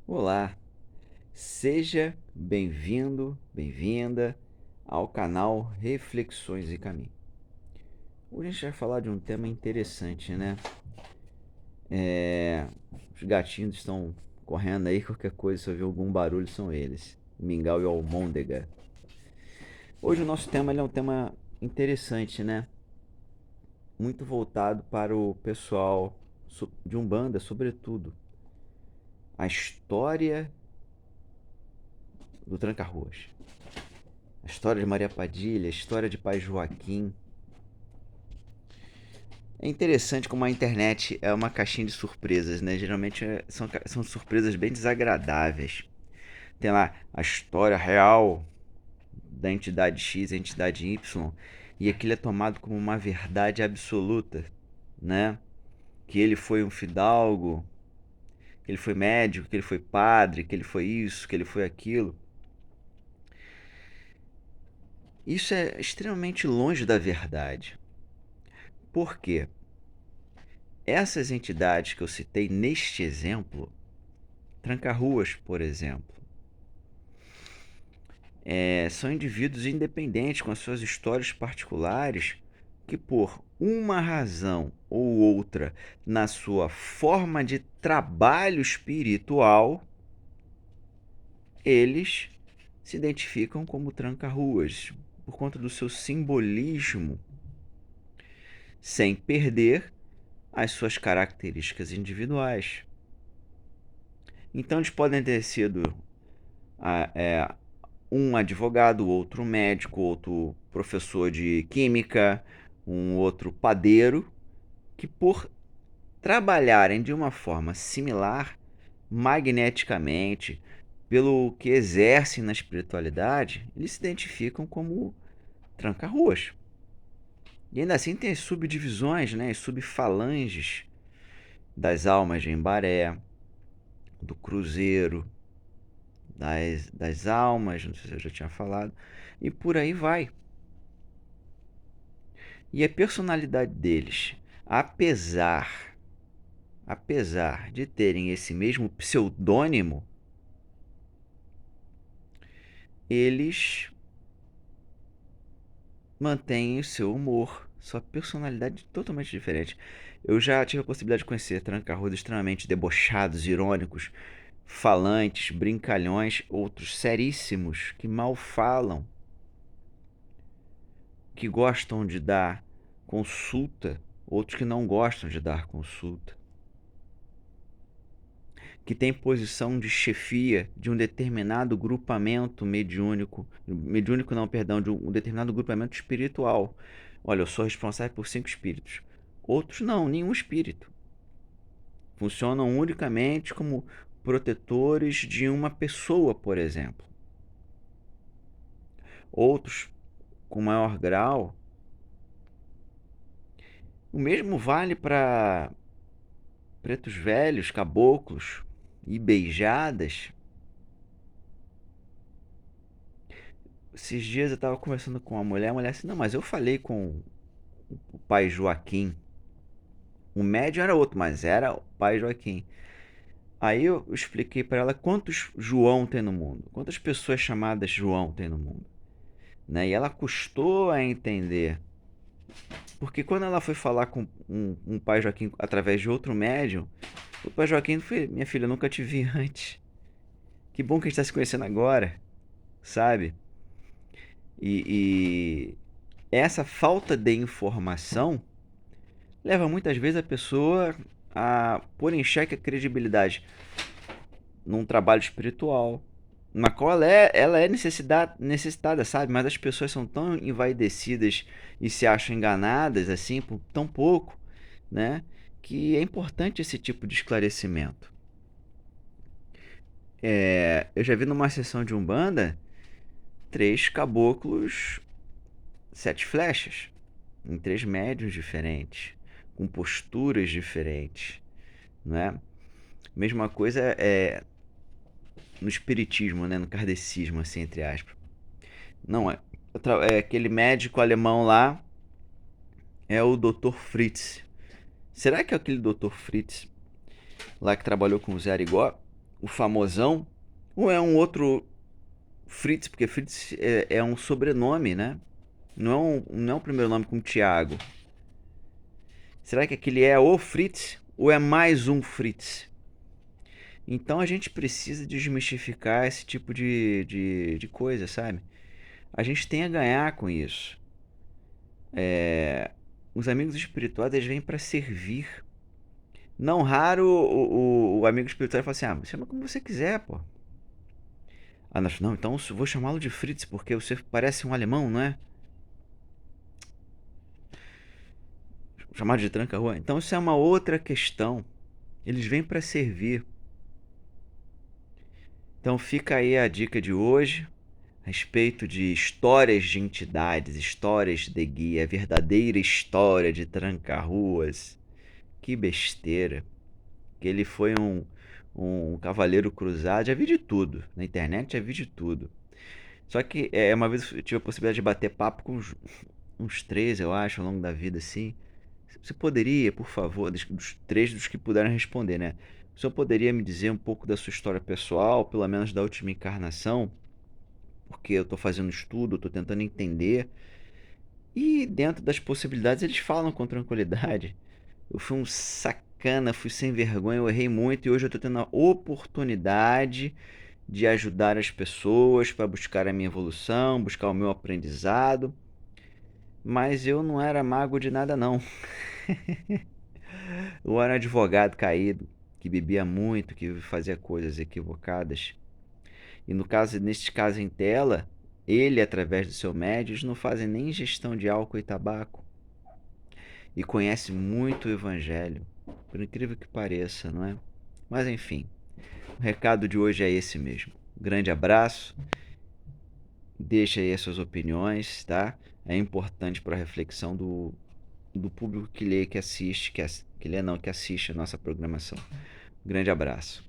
Olá, seja bem-vindo, bem-vinda ao canal Reflexões e Caminho. Hoje a gente vai falar de um tema interessante, né? Os gatinhos estão correndo aí, qualquer coisa, se ouvir algum barulho, são eles. O Mingau e o Almôndega. Hoje o nosso tema é um tema interessante, né? Muito voltado para o pessoal de Umbanda, sobretudo. A história do Tranca-Ruas. A história de Maria Padilha, a história de Pai Joaquim. É interessante como a internet é uma caixinha de surpresas, né? Geralmente são surpresas bem desagradáveis. Tem lá a história real da entidade X, a entidade Y, e aquilo é tomado como uma verdade absoluta, né? Que ele foi um fidalgo, que ele foi médico, que ele foi padre, que ele foi isso, que ele foi aquilo. Isso é extremamente longe da verdade. Por quê? Essas entidades que eu citei neste exemplo, Tranca-Ruas, por exemplo, são indivíduos independentes com as suas histórias particulares que, por uma razão ou outra, na sua forma de trabalho espiritual, eles se identificam como tranca-ruas por conta do seu simbolismo, sem perder as suas características individuais. Então, eles podem ter sido um advogado, outro médico, outro professor de química, um outro padeiro, que por trabalharem de uma forma similar, magneticamente, pelo que exercem na espiritualidade, eles se identificam como tranca-ruas. E ainda assim tem as subdivisões, né, as subfalanges das almas de Embaré, do Cruzeiro, das almas, não sei se eu já tinha falado, e por aí vai. E a personalidade deles, apesar de terem esse mesmo pseudônimo, eles mantêm o seu humor, sua personalidade totalmente diferente. Eu já tive a possibilidade de conhecer tranca-rua extremamente debochados, irônicos, falantes, brincalhões, outros seríssimos que mal falam, que gostam de dar consulta, outros que não gostam de dar consulta, que tem posição de chefia de um determinado grupamento mediúnico não, perdão, de um determinado grupamento espiritual. Olha, eu sou responsável por 5 espíritos. Outros não, nenhum espírito. Funcionam unicamente como protetores de uma pessoa, por exemplo. Outros, com maior grau. O mesmo vale para pretos velhos, caboclos e beijadas. Esses dias eu estava conversando com uma mulher, a mulher assim, não, mas eu falei com o pai Joaquim. O médium era outro, mas era o pai Joaquim. Aí eu expliquei para ela quantos João tem no mundo, quantas pessoas chamadas João tem no mundo, né? E ela custou a entender, porque quando ela foi falar com um pai Joaquim através de outro médium, o pai Joaquim foi, minha filha, eu nunca te vi antes. Que bom que a gente está se conhecendo agora, sabe? E essa falta de informação leva muitas vezes a pessoa a pôr em xeque a credibilidade num trabalho espiritual, na qual ela é necessitada, sabe? Mas as pessoas são tão envaidecidas e se acham enganadas assim por tão pouco, né? Que é importante esse tipo de esclarecimento. Eu já vi numa sessão de Umbanda 3 caboclos, 7 flechas, em 3 médiuns diferentes, com posturas diferentes, né? Mesma coisa no espiritismo, né? No kardecismo, assim, entre aspas. Não, é aquele médico alemão lá, é o Dr. Fritz. Será que é aquele Dr. Fritz lá que trabalhou com o Zé Arigó? o famosão, ou é um outro Fritz, porque Fritz é um sobrenome, né? Não é um primeiro nome como Tiago. Será que aquele é o Fritz ou é mais um Fritz? Então a gente precisa desmistificar esse tipo de coisa, sabe? A gente tem a ganhar com isso. Os amigos espirituais eles vêm para servir. Não raro o amigo espiritual fala assim: ah, chama como você quiser, pô. Ah, não, então eu vou chamá-lo de Fritz porque você parece um alemão, não é? Chamado de tranca-rua. Então isso é uma outra questão. Eles vêm para servir. Então fica aí a dica de hoje a respeito de histórias de entidades, histórias de guia, verdadeira história de tranca-ruas. Que besteira. Que ele foi um cavaleiro cruzado, já vi de tudo. Na internet já vi de tudo. Só que uma vez eu tive a possibilidade de bater papo com uns três, eu acho, ao longo da vida, assim. Você poderia, por favor, dos três dos que puderam responder, né? O senhor poderia me dizer um pouco da sua história pessoal, pelo menos da última encarnação? Porque eu estou fazendo estudo, estou tentando entender. E dentro das possibilidades eles falam com tranquilidade. Eu fui um sacana, fui sem vergonha, eu errei muito e hoje eu estou tendo a oportunidade de ajudar as pessoas para buscar a minha evolução, buscar o meu aprendizado. Mas eu não era mago de nada não. Eu era um advogado caído, que bebia muito, que fazia coisas equivocadas. E no caso, neste caso em tela, ele, através do seu médio, eles não fazem nem gestão de álcool e tabaco. E conhece muito o evangelho. Por incrível que pareça, não é? Mas enfim, o recado de hoje é esse mesmo. Grande abraço. Deixa aí as suas opiniões, tá? É importante para a reflexão do público que lê, que assiste, que lê não, que assiste a nossa programação. Grande abraço.